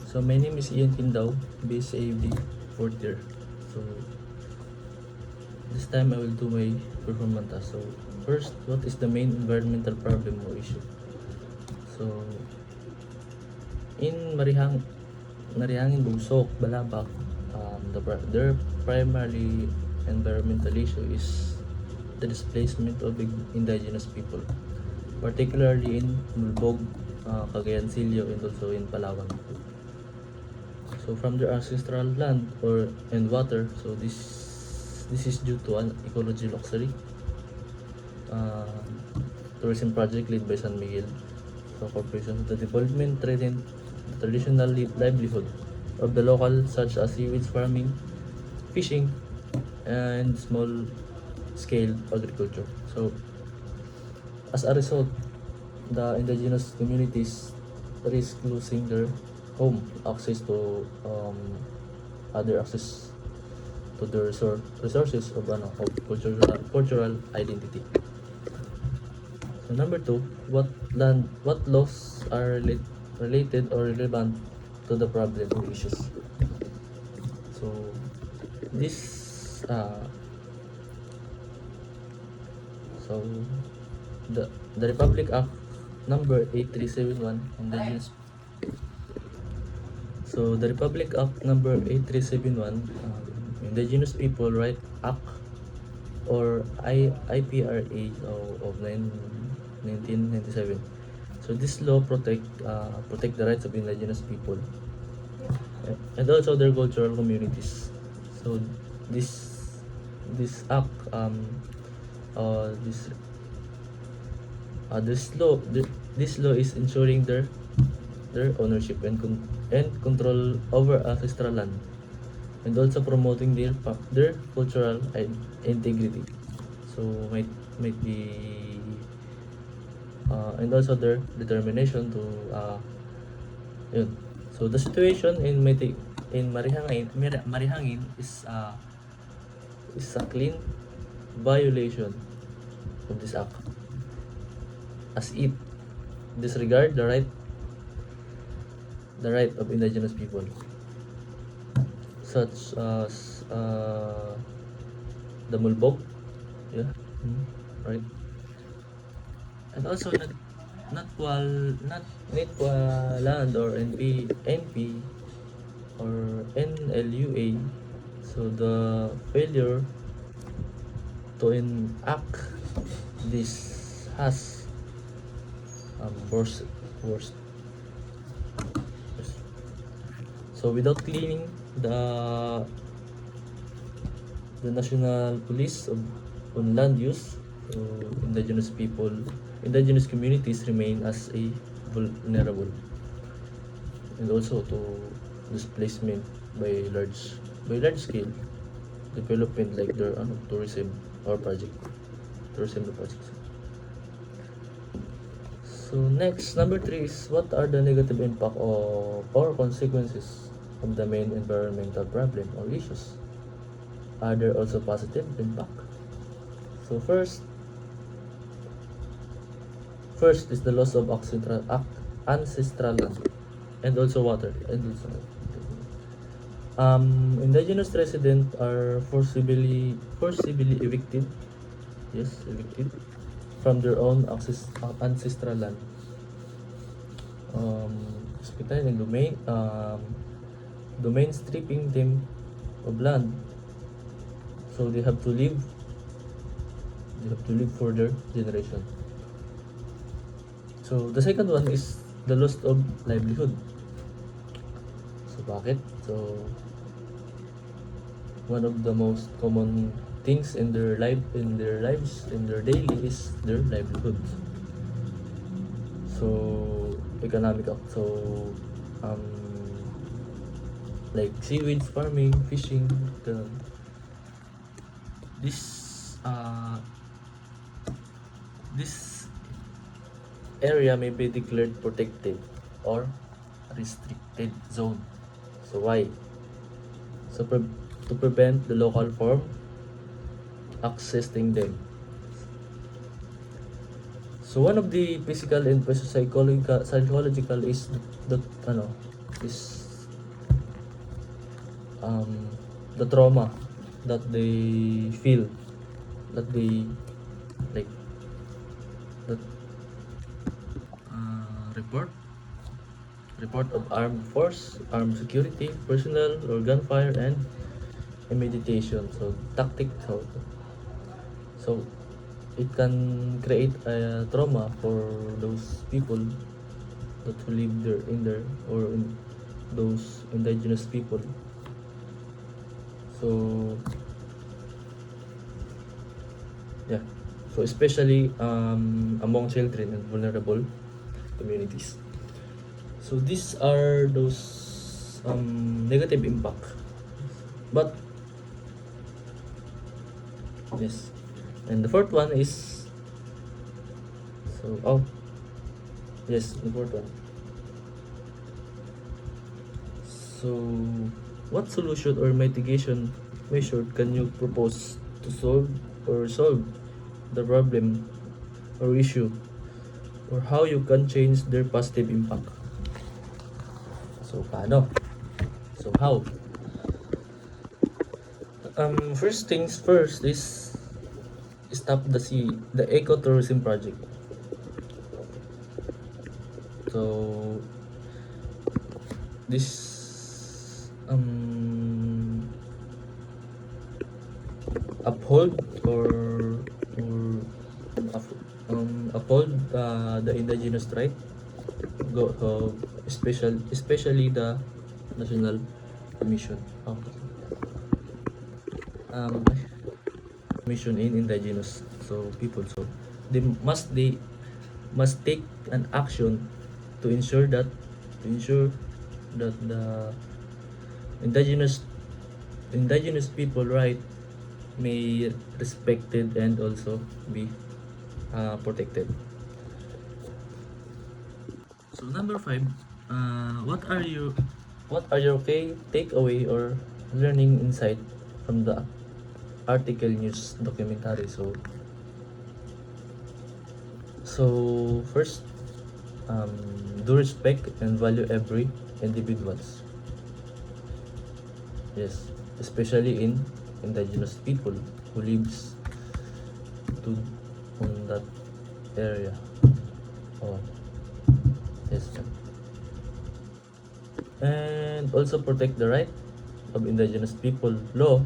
So my name is Ian Kindao, BSAD 4th year. So this time I will do my performance task. So first, what is the main environmental problem or issue? So in Marihangin, Bungsok, Balabac, their primary environmental issue is the displacement of indigenous people, particularly in Mulbog, Cagayan Silio, and also in Palawan. So from their ancestral land and water, so this is due to an ecology luxury tourism project led by San Miguel Corporation. The development threatened the traditional livelihood of the local, such as seaweed farming, fishing, and small scale agriculture. So as a result, the indigenous communities risk losing their home, access to other access to the resources of cultural identity. So number two, what laws are related or relevant to the problem or issues? So this so the Republic Act number 8371 Indigenous. So the Republic Act number 8371 Indigenous People Right Act or IPRA of 1997. So this law protect the rights of indigenous people and also their cultural communities. So this act this this law is ensuring their ownership and control over ancestral land, and also promoting their cultural integrity. So might be and also their determination to yun. So the situation in Marihangin is a clean violation of this act, as it disregard the right of indigenous people, such as the Mulbog, right, and also not Nitwa land or NP or NLUA. So the failure to enact this has worst. So without cleaning the national police on land use, so indigenous communities remain as a vulnerable, and also to displacement by large scale development like their tourism project. So next, number 3 is what are the negative impact or consequences of the main environmental problem or issues? Are there also positive impact? So first is the loss of ancestral land and also water and also indigenous residents are forcibly evicted from their own ancestral land, hospital and domain stripping them of land, so they have to live for their generation. So the second one is the loss of livelihood. So bakit? So one of the most common things in their lives, in their daily, is their livelihood. So economic, so like seaweed farming, fishing, this area may be declared protected or restricted zone. So why? So to prevent the local form accessing them. So one of the physical and psychological is the trauma that they feel, that they like that report of armed force, armed security, personnel or gunfire and meditation. So tactic, so it can create a trauma for those people that who live there in there, or in those indigenous people. So yeah, so especially among children and vulnerable communities. So these are those negative impact. But yes, and the fourth one is, yes, the fourth one. So what solution or mitigation measure can you propose to solve the problem or issue, or how you can change their positive impact? So paano? So how? First things first is stop the ecotourism project. So this uphold or uphold the indigenous right, especially the national mission, um, mission in indigenous so people. So they must take an action to ensure that the indigenous people right may respected and also be protected. So number 5, what are your key takeaway or learning insight from the article news documentary? So first, do respect and value every individuals. Yes, especially in indigenous people who lives to on that area. Oh, yes, ma'am. And also protect the right of indigenous people. Law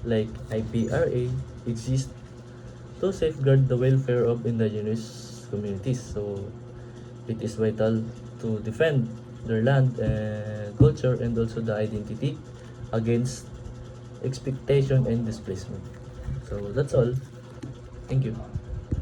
like IPRA exists to safeguard the welfare of indigenous communities. So it is vital to defend their land and culture and also the identity against expectation and displacement. So that's all. Thank you.